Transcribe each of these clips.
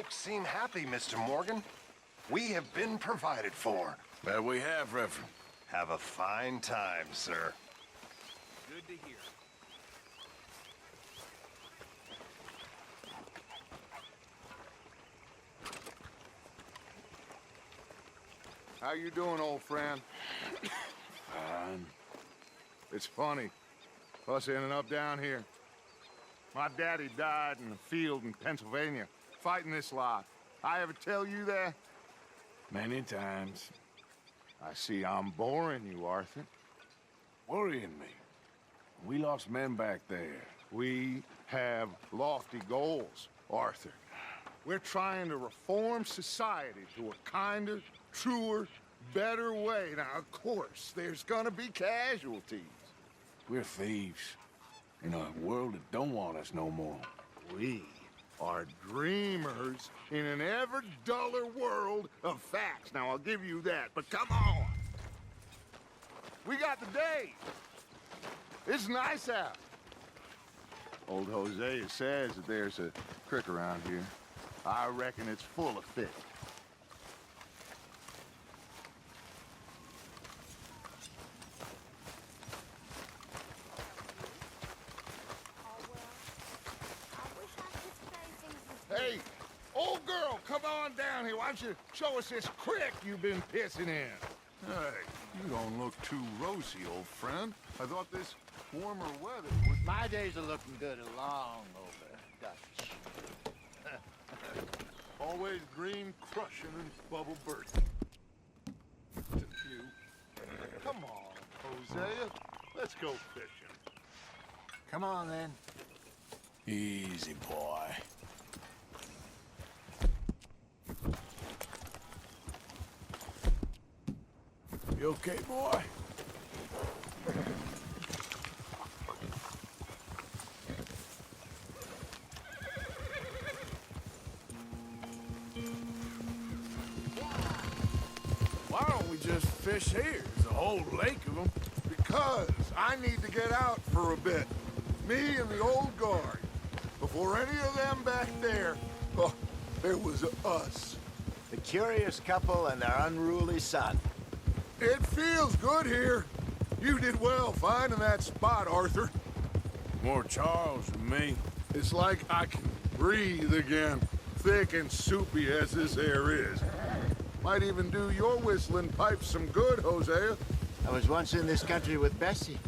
folks seem happy, Mr. Morgan. We have been provided for. That we have, Reverend. Have a fine time, sir. Good to hear. How you doing, old friend? Fine. It's funny, us ending up down here. My daddy died in a field in Pennsylvania, fighting this lot. I ever tell you that? Many times. I see I'm boring you, Arthur. Worrying me. We lost men back there. We have lofty goals, Arthur. We're trying to reform society to a kinder, truer, better way. Now, of course, there's gonna be casualties. We're thieves. In a world that don't want us no more. We are dreamers in an ever duller world of facts. Now, I'll give you that, but come on. We got the day. It's nice out. Old Hosea says that there's a creek around here. I reckon it's full of fish. Hey, old girl, come on down here. Why don't you show us this creek you've been pissing in? Hey, you don't look too rosy, old friend. I thought this warmer weather would... My days are looking good along over Dutch. Always green crushing and bubble bursting. You. Come on, Hosea. Let's go fishing. Come on, then. Easy, boy. You okay, boy? Why don't we just fish here? There's a whole lake of them. Because I need to get out for a bit. Me and the old guard. Before any of them back there, oh, there was us. The curious couple and their unruly son. It feels good here. You did well finding that spot, Arthur. More Charles than me. It's like I can breathe again, thick and soupy as this air is. Might even do your whistling pipes some good, Hosea. I was once in this country with Bessie.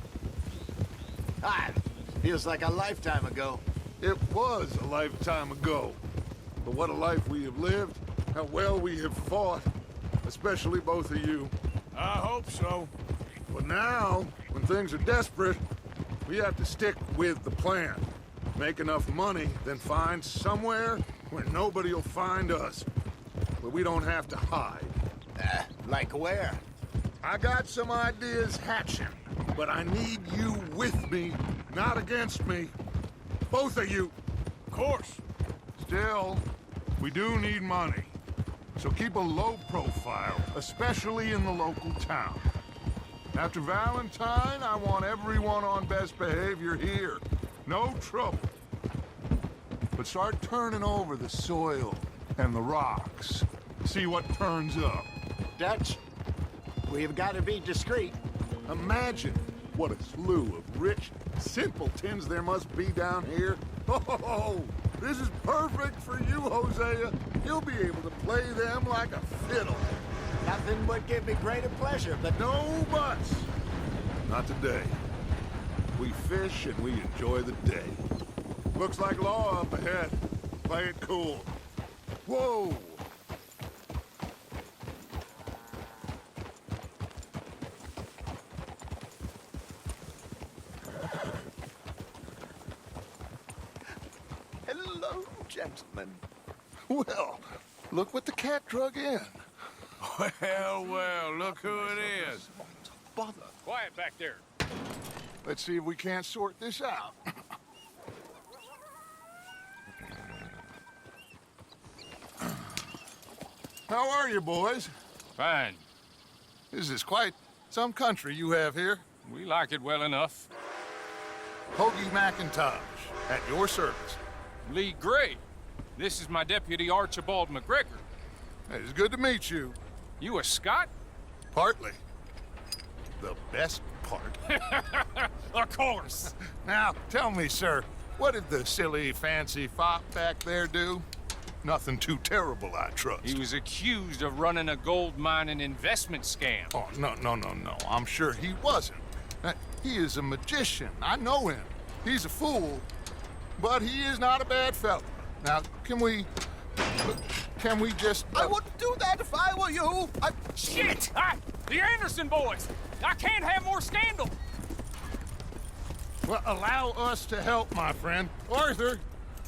Ah, feels like a lifetime ago. It was a lifetime ago. But what a life we have lived, how well we have fought, especially both of you. I hope so. But now, when things are desperate, we have to stick with the plan. Make enough money, then find somewhere where nobody will find us. Where we don't have to hide. Like where? I got some ideas hatching, but I need you with me, not against me. Both of you. Of course. Still, we do need money. So keep a low profile, especially in the local town. After Valentine, I want everyone on best behavior here. No trouble. But start turning over the soil and the rocks. See what turns up. Dutch, we've got to be discreet. Imagine what a slew of rich simpletons there must be down here. Oh, this is perfect for you, Hosea. You'll be able to play them like a fiddle. Nothing would give me greater pleasure, but No buts. Not today. We fish and we enjoy the day. Looks like law up ahead. Play it cool. Whoa! hello, gentlemen. Well, look what the cat drug in. Well, look who it is. Bother. Quiet back there. Let's see if we can't sort this out. How are you, boys? Fine. This is quite some country you have here. We like it well enough. Hoagie McIntosh, at your service. Lee Gray. This is my deputy, Archibald McGregor. It's good to meet you. You a Scot? Partly. The best part. Of course. Now, tell me, sir, what did the silly, fancy fop back there do? Nothing too terrible, I trust. He was accused of running a gold mining investment scam. Oh, no. I'm sure he wasn't. He is a magician. I know him. He's a fool, but he is not a bad fellow. Now, can we just... I wouldn't do that if I were you. Shit! The Anderson boys! I can't have more scandal! Well, allow us to help, my friend. Arthur,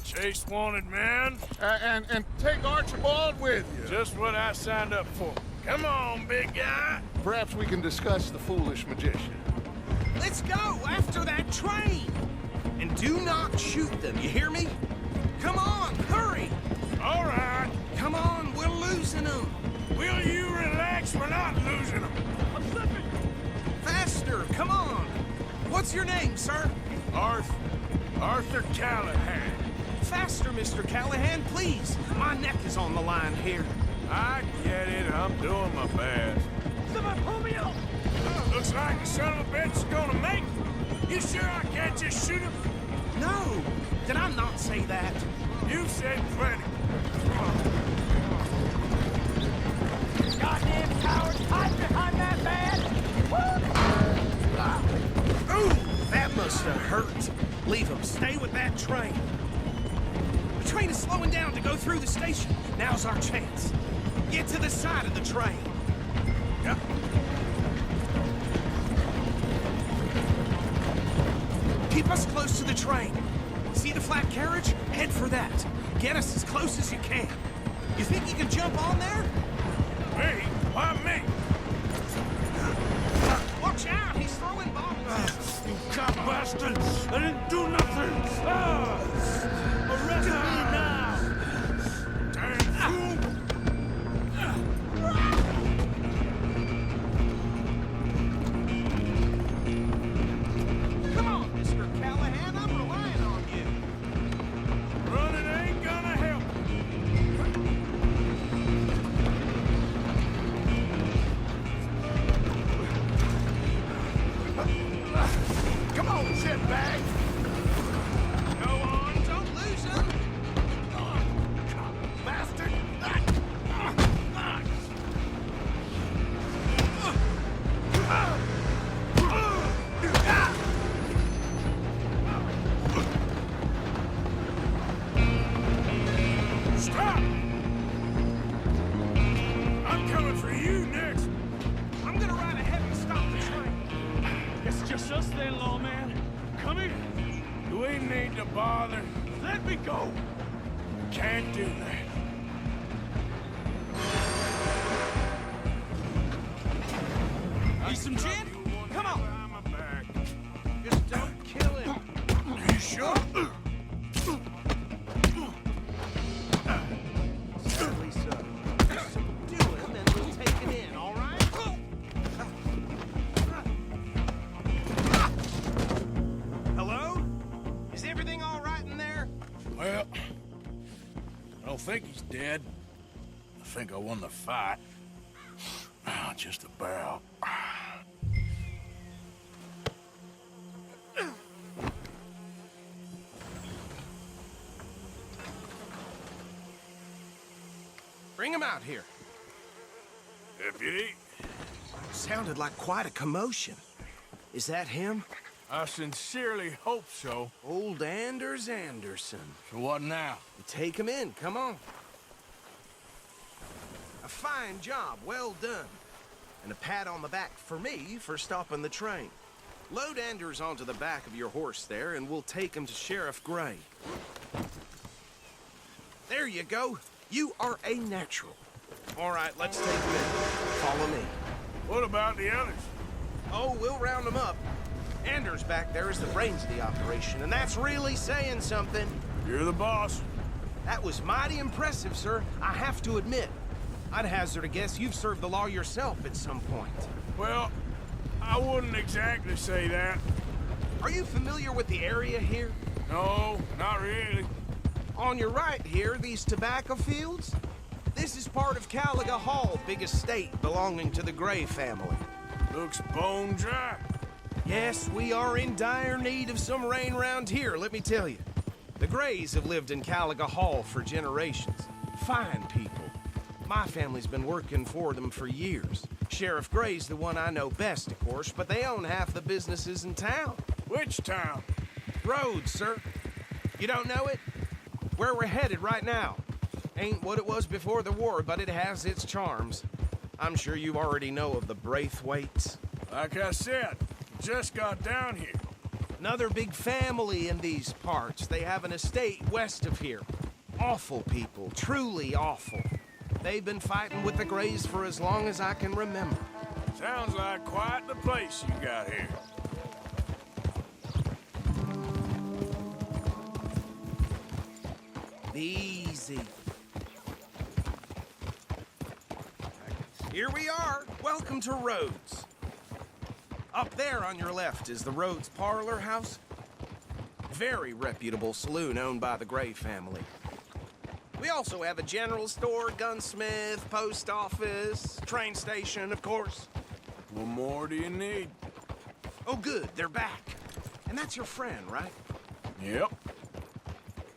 Chase wanted man. and take Archibald with you. Just what I signed up for. Come on, big guy. Perhaps we can discuss the foolish magician. Let's go after that train! And do not shoot them, you hear me? Come on, hurry! All right. Come on, we're losing them! Will you relax? We're not losing them. I'm slipping! Faster, come on! What's your name, sir? Arthur Callahan. Faster, Mr. Callahan, please! My neck is on the line here. I get it. I'm doing my best. Someone pull me up! Looks like the son of a bitch is gonna make it. You sure I can't just shoot him? No! Did I not say that? You said plenty. Goddamn cowards, hide behind that van! Ooh, that must have hurt. Leave them. Stay with that train. The train is slowing down to go through the station. Now's our chance. Get to the side of the train. Yep. Keep us close to the train. See the flat carriage? Head for that. Get us as close as you can. You think you can jump on there? Me? Why me? Watch out! He's throwing bombs. You cop bastard! I didn't do nothing! Arrest me now! Damn fool! Come on, Mr. Callahan. I'm relying on you. Running ain't gonna help. Come on, shitbag! Go on, don't lose him. Bastard! Stop! I'm coming for you next. I'm gonna ride ahead and stop the train. It's just us then, lawman. Come here. Do we need to bother? Let me go. Can't do that. Need some gin? Come on. Behind my back. Just don't kill him. You sure? Sadly so. Just subdue him and we'll take him in, all right? Hello? Is everything all right in there? Well, I don't think he's dead. I think I won the fight. Just about. Bring him out here. Deputy, Sounded like quite a commotion. Is that him? I sincerely hope so. Old Anders Anderson. So what now? Take him in, come on. A fine job, well done. And a pat on the back for me for stopping the train. Load Anders onto the back of your horse there, and we'll take him to Sheriff Gray. There you go. You are a natural. All right, let's take him in. Follow me. What about the others? Oh, we'll round them up. Anders back there is the brains of the operation, and that's really saying something. You're the boss. That was mighty impressive, sir. I have to admit. I'd hazard a guess you've served the law yourself at some point. Well, I wouldn't exactly say that. Are you familiar with the area here? No, not really. On your right here, these tobacco fields. This is part of Caliga Hall, big estate belonging to the Gray family. Looks bone dry. Yes, we are in dire need of some rain round here, let me tell you. The Grays have lived in Caliga Hall for generations. Fine people. My family's been working for them for years. Sheriff Gray's the one I know best, of course, but they own half the businesses in town. Which town? Rhodes, sir. You don't know it? Where we're headed right now. Ain't what it was before the war, but it has its charms. I'm sure you already know of the Braithwaites. Like I said, just got down here. Another big family in these parts. They have an estate west of here. Awful people, truly awful. They've been fighting with the Grays for as long as I can remember. Sounds like quite the place you got here. Easy. Here we are. Welcome to Rhodes. Up there on your left is the Rhodes Parlor House. Very reputable saloon owned by the Gray family. We also have a general store, gunsmith, post office, train station, of course. What more do you need? Oh, good, they're back. And that's your friend, right? Yep.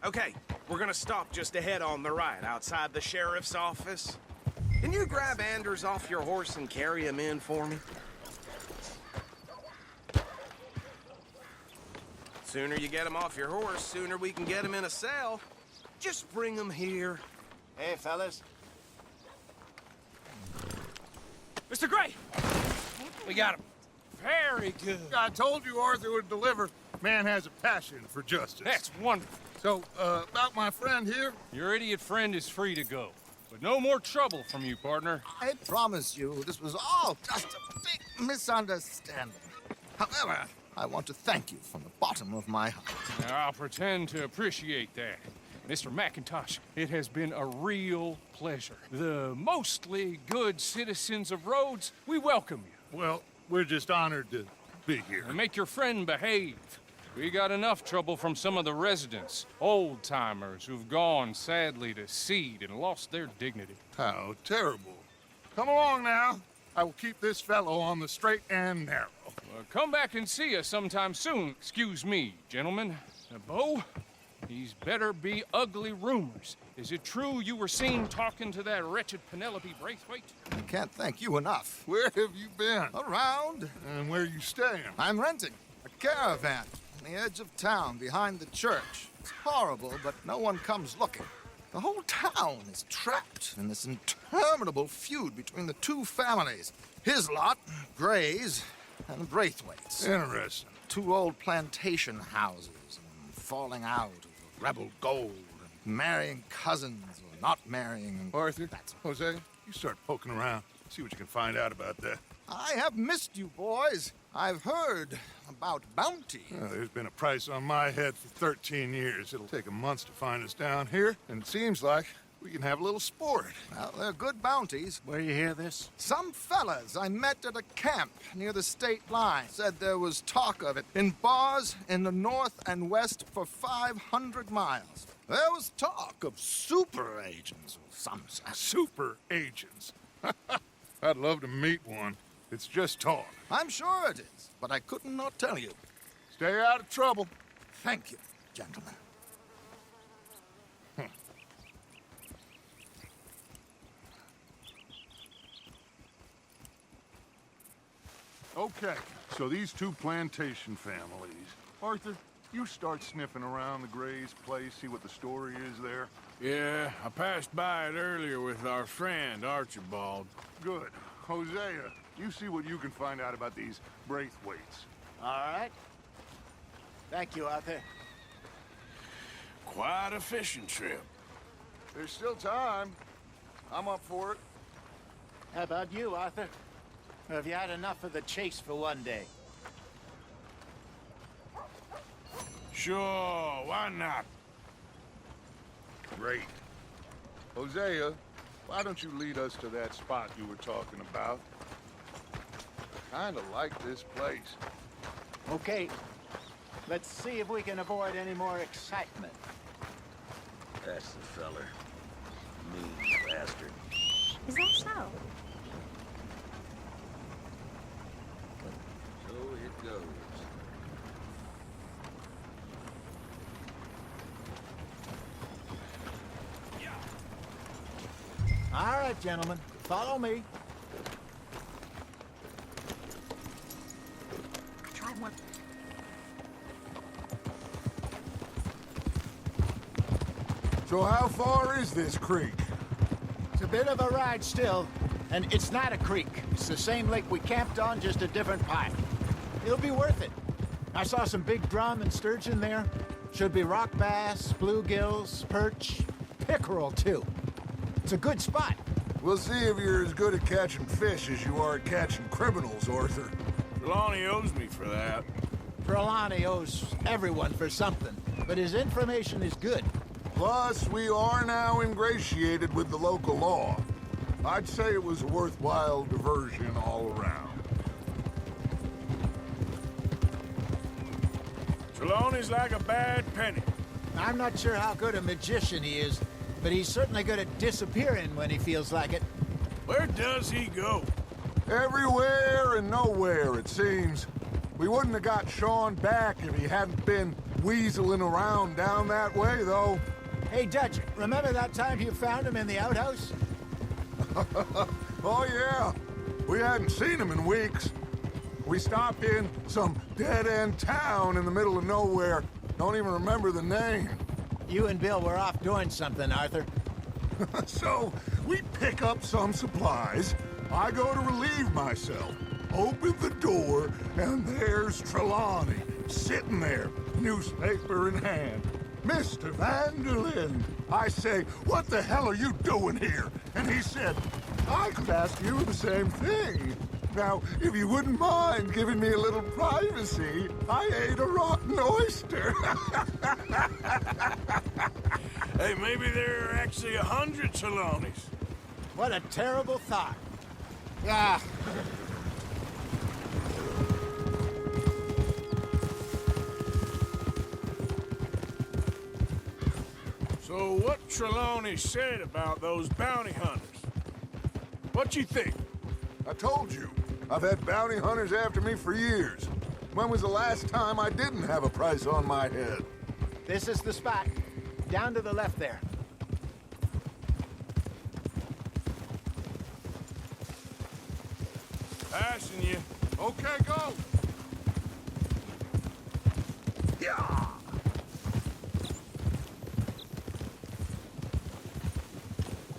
Okay, we're gonna stop just ahead on the right, outside the sheriff's office. Can you grab Anders off your horse and carry him in for me? Sooner you get him off your horse, sooner we can get him in a cell. Just bring him here. Hey, fellas. Mr. Gray! We got him. Very good. I told you Arthur would deliver. Man has a passion for justice. That's wonderful. So, about my friend here? Your idiot friend is free to go. But no more trouble from you, partner. I promise you, this was all just a big misunderstanding. However, I want to thank you from the bottom of my heart. Now, I'll pretend to appreciate that. Mr. McIntosh, it has been a real pleasure. The mostly good citizens of Rhodes, we welcome you. Well, we're just honored to be here. And make your friend behave. We got enough trouble from some of the residents, old-timers who've gone, sadly, to seed and lost their dignity. How terrible. Come along now. I will keep this fellow on the straight and narrow. Come back and see us sometime soon. Excuse me, gentlemen. Bo, these better be ugly rumors. Is it true you were seen talking to that wretched Penelope Braithwaite? I can't thank you enough. Where have you been? Around, And where are you staying? I'm renting a caravan on the edge of town behind the church. It's horrible, but no one comes looking. The whole town is trapped in this interminable feud between the two families. His lot, Gray's, and the Braithwaites. Interesting. Two old plantation houses, and falling out of rebel gold, and marrying cousins or not marrying. And Arthur, that's Jose, you start poking around. See what you can find out about that. I have missed you, boys. I've heard about bounty. There's been a price on my head for 13 years. It'll take a month to find us down here, and it seems like we can have a little sport. Well, they're good bounties. Where you hear this? Some fellas I met at a camp near the state line said there was talk of it in bars in the north and west for 500 miles. There was talk of super agents or some such. Super agents. I'd love to meet one. It's just talk. I'm sure it is, but I couldn't not tell you. Stay out of trouble. Thank you, gentlemen. Okay, so these two plantation families. Arthur, you start sniffing around the Gray's place, see what the story is there. Yeah, I passed by it earlier with our friend, Archibald. Good. Hosea, you see what you can find out about these Braithwaites. All right. Thank you, Arthur. Quite a fishing trip. There's still time. I'm up for it. How about you, Arthur? Or have you had enough of the chase for one day? Sure, why not? Great. Hosea, why don't you lead us to that spot you were talking about? Kinda like this place. Okay. Let's see if we can avoid any more excitement. That's the feller. Mean bastard. Is that so? So it goes. All right, gentlemen, follow me. Try one. So how far is this creek? It's a bit of a ride still, and it's not a creek. It's the same lake we camped on, just a different pipe. It'll be worth it. I saw some big drum and sturgeon there. Should be rock bass, bluegills, perch, pickerel too. It's a good spot. We'll see if you're as good at catching fish as you are at catching criminals, Arthur. Trelawney owes me for that. Trelawney owes everyone for something, but his information is good. Plus, we are now ingratiated with the local law. I'd say it was a worthwhile diversion all around. Trelawney's like a bad penny. I'm not sure how good a magician he is, but he's certainly good at disappearing when he feels like it. Where does he go? Everywhere and nowhere, it seems. We wouldn't have got Sean back if he hadn't been weaseling around down that way, though. Hey, Dutch, remember that time you found him in the outhouse? Oh, yeah. We hadn't seen him in weeks. We stopped in some dead-end town in the middle of nowhere. Don't even remember the name. You and Bill were off doing something, Arthur. So, we pick up some supplies. I go to relieve myself. Open the door, and there's Trelawney, sitting there, newspaper in hand. Mr. Vanderlyn. I say, what the hell are you doing here? And he said, I could ask you the same thing. Now, if you wouldn't mind giving me a little privacy, I ate a rotten oyster. Hey, maybe there are actually 100 Trelawneys. What a terrible thought. Ah. So what Trelawney said about those bounty hunters? What you think? I told you, I've had bounty hunters after me for years. When was the last time I didn't have a price on my head? This is the spot. Down to the left there. Passing you. Okay, go. Yeah.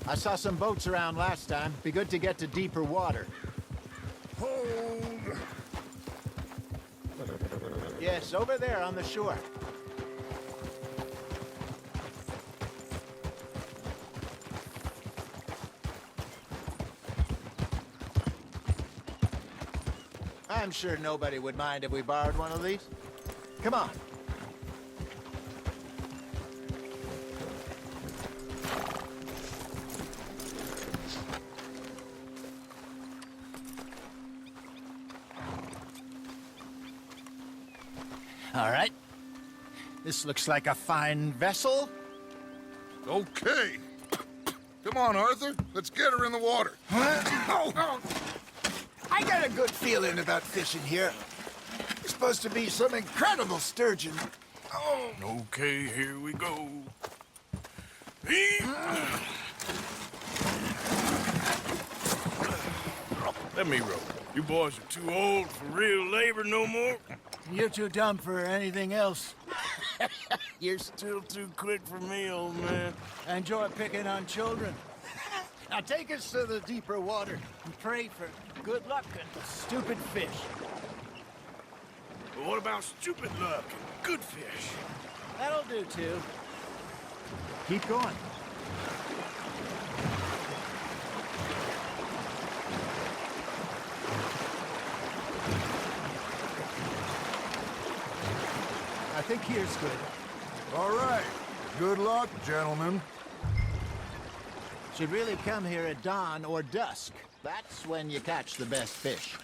I saw some boats around last time. Be good to get to deeper water. Hold. Yes, over there on the shore. I'm sure nobody would mind if we borrowed one of these. Come on. All right. This looks like a fine vessel. Okay. Come on, Arthur. Let's get her in the water. Oh. I got a good feeling about fishing here. It's supposed to be some incredible sturgeon. Oh. Okay, here we go. Let me row. You boys are too old for real labor no more. You're too dumb for anything else. You're still too quick for me, old man. Enjoy picking on children. Now take us to the deeper water and pray for good luck and stupid fish. But what about stupid luck and good fish? That'll do, too. Keep going. I think here's good. All right. Good luck, gentlemen. Should really come here at dawn or dusk. That's when you catch the best fish.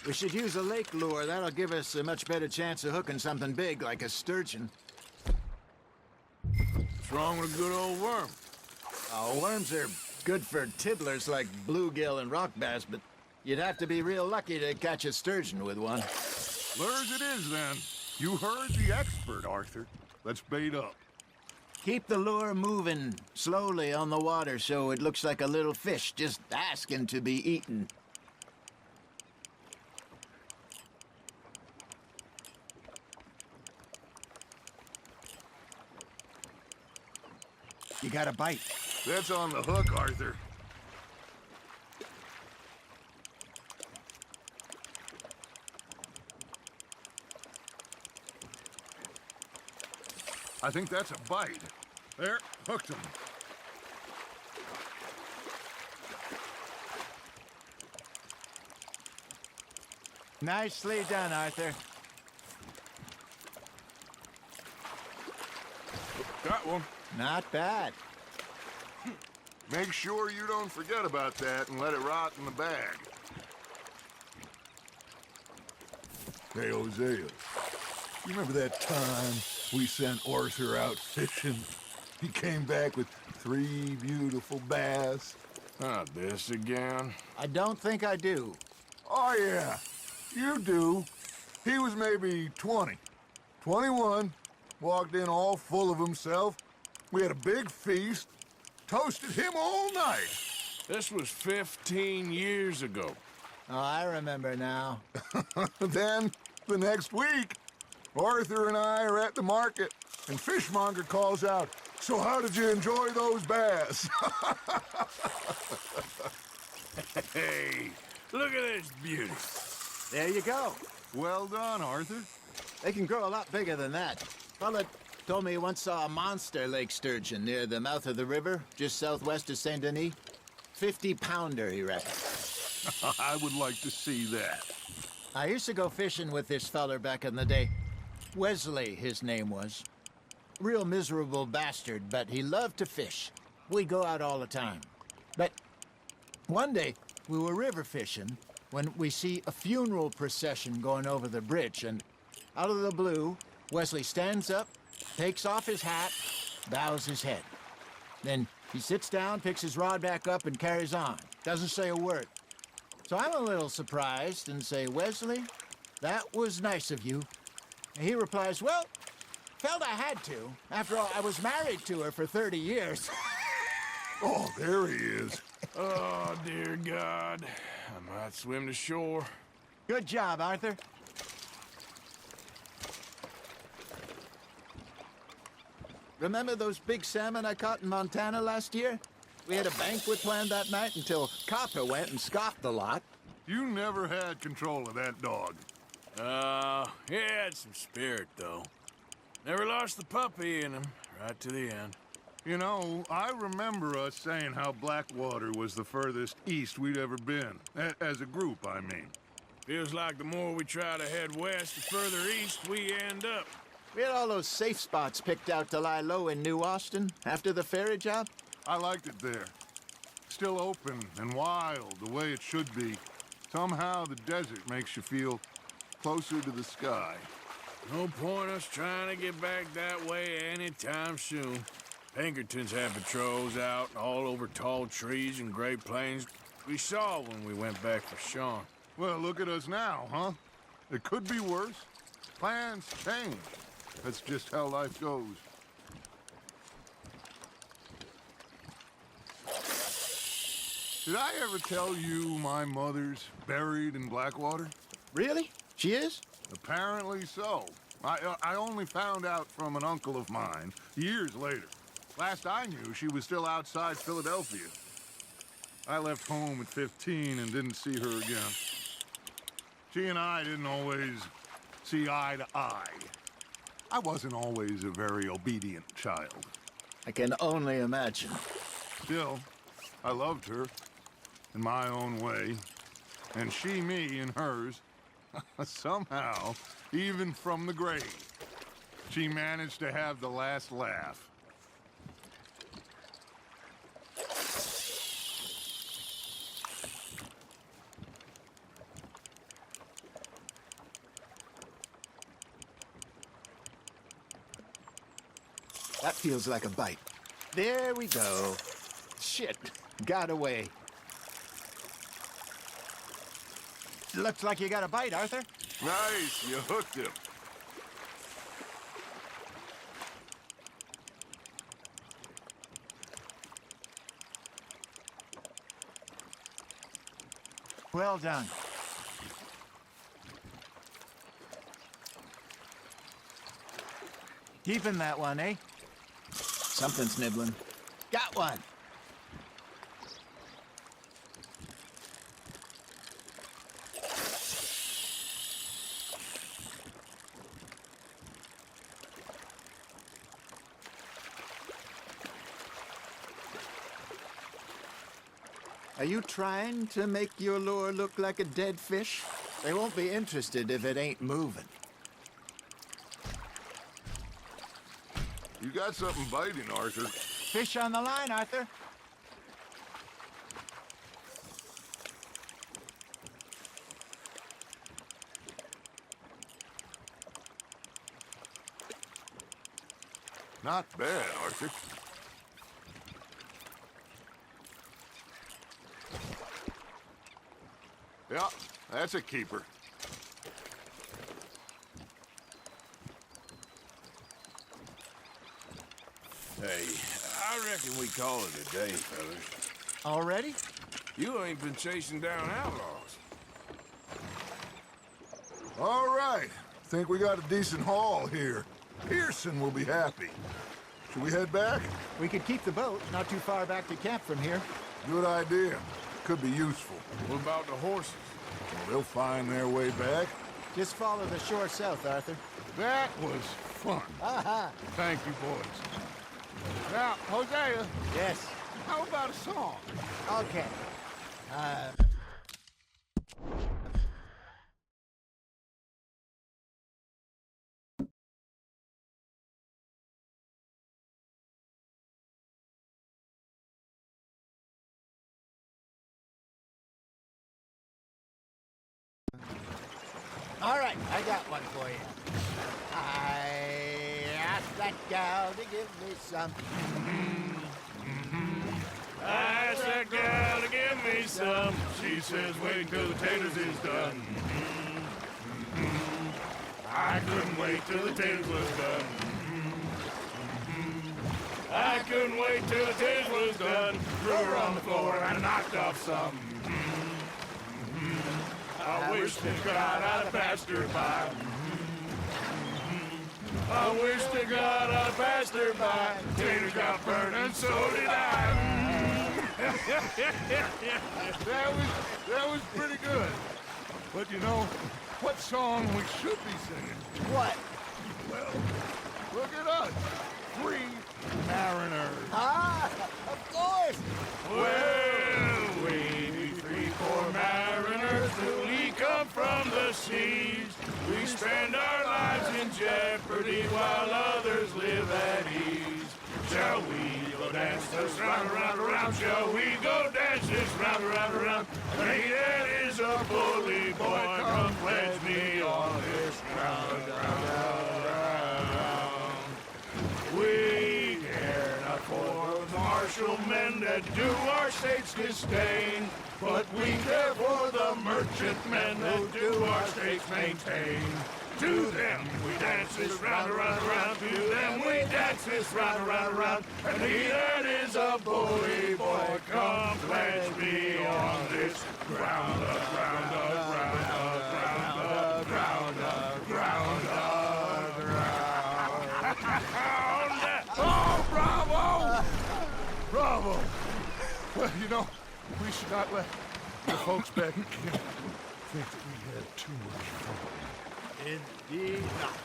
We should use a lake lure. That'll give us a much better chance of hooking something big like a sturgeon. What's wrong with a good old worm? Worms are good for tiddlers like bluegill and rock bass, but you'd have to be real lucky to catch a sturgeon with one. Lures it is, then. You heard the expert, Arthur. Let's bait up. Keep the lure moving slowly on the water so it looks like a little fish just asking to be eaten. You got a bite. That's on the hook, Arthur. I think that's a bite. There, hooked him. Nicely done, Arthur. Got one. Not bad. Make sure you don't forget about that and let it rot in the bag. Hey, Hosea, you remember that time we sent Arthur out fishing? He came back with 3 beautiful bass. Not this again. I don't think I do. Oh, yeah, you do. He was maybe 20, 21, walked in all full of himself. We had a big feast, toasted him all night. This was 15 years ago. Oh, I remember now. Then, the next week, Arthur and I are at the market, and Fishmonger calls out, "So how did you enjoy those bass?" Hey, look at this beauty. There you go. Well done, Arthur. They can grow a lot bigger than that. Fella told me he once saw a monster lake sturgeon near the mouth of the river, just southwest of Saint Denis. 50-pounder, he reckoned. I would like to see that. I used to go fishing with this feller back in the day. Wesley, his name was. Real miserable bastard, but he loved to fish. We'd go out all the time. But one day, we were river fishing when we see a funeral procession going over the bridge, and out of the blue, Wesley stands up, takes off his hat, bows his head. Then he sits down, picks his rod back up, and carries on. Doesn't say a word. So I'm a little surprised and say, "Wesley, that was nice of you." And he replies, "Well, felt I had to. After all, I was married to her for 30 years. Oh, there he is. Oh, dear God. I might swim to shore. Good job, Arthur. Remember those big salmon I caught in Montana last year? We had a banquet planned that night until Copper went and scoffed the lot. You never had control of that dog. He had some spirit, though. Never lost the puppy in him, right to the end. You know, I remember us saying how Blackwater was the furthest east we'd ever been. As a group, I mean. Feels like the more we try to head west, the further east we end up. We had all those safe spots picked out to lie low in New Austin after the ferry job. I liked it there. Still open and wild, the way it should be. Somehow the desert makes you feel closer to the sky. No point us trying to get back that way anytime soon. Pinkertons had patrols out all over tall trees and Great Plains. We saw when we went back for Sean. Well, look at us now, huh? It could be worse. Plans change. That's just how life goes. Did I ever tell you my mother's buried in Blackwater? Really? She is? Apparently so. I only found out from an uncle of mine years later. Last I knew, she was still outside Philadelphia. I left home at 15 and didn't see her again. She and I didn't always see eye to eye. I wasn't always a very obedient child. I can only imagine. Still, I loved her in my own way, and she me in hers. Somehow, even from the grave, she managed to have the last laugh. That feels like a bite. There we go. Shit, got away. Looks like you got a bite, Arthur. Nice, you hooked him. Well done. Keeping that one, eh? Something's nibbling. Got one. Are you trying to make your lure look like a dead fish? They won't be interested if it ain't moving. You got something biting, Arthur. Fish on the line, Arthur. Not bad, Arthur. Yeah, that's a keeper. Hey, I reckon we call it a day, fellas. Already? You ain't been chasing down outlaws. All right. Think we got a decent haul here. Pearson will be happy. Should we head back? We could keep the boat not too far back to camp from here. Good idea. Could be useful. What about the horses? Well, they'll find their way back. Just follow the shore south, Arthur. That was fun. Aha! Thank you, boys. Now, Hosea, Yes. how about a song? Okay. All right, I got one for you. I asked that gal to give me some. I asked that gal to give me some. She says wait till the taters is done. I couldn't wait till the taters was done. I couldn't wait till the taters was done. Threw her on the floor and I knocked off some. I wish to God I'd passed her by. I wish to God I'd passed her by. Taters got burned and so did I. That was pretty good. But you know, what song we should be singing? What? Well, look at us. Three mariners. Ah, of course. Well, we three poor mariners newly come from the seas. We spend our lives in jeopardy while others live at ease. Shall we go dance this round, around, around? Shall we go dance this round, around, around? Hey, that is a bully boy. Come pledge me on this round, round, round, round. We care not for the martial men that do our state's disdain, but we care for the merchant men that do our state's maintain. To them we dance this round, around, around. To them we dance this round, around, around. And he that is a bully boy, come pledge me on this ground, ground, ground, ground, ground, ground, ground. Oh, bravo! Bravo! Well, you know, we should not let the folks back in camp think that we had too much fun. Indeed not.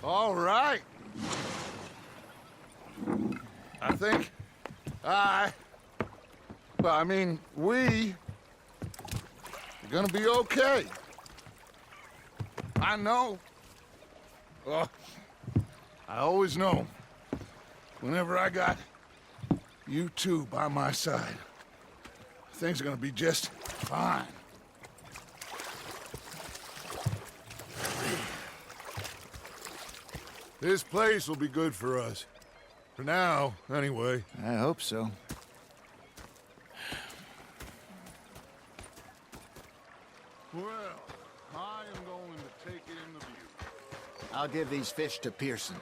All right. I think we gonna be okay. I know. Oh, I always know. Whenever I got you two by my side, things are gonna be just fine. This place will be good for us. For now, anyway. I hope so. Well, I am going to take in the view. I'll give these fish to Pearson.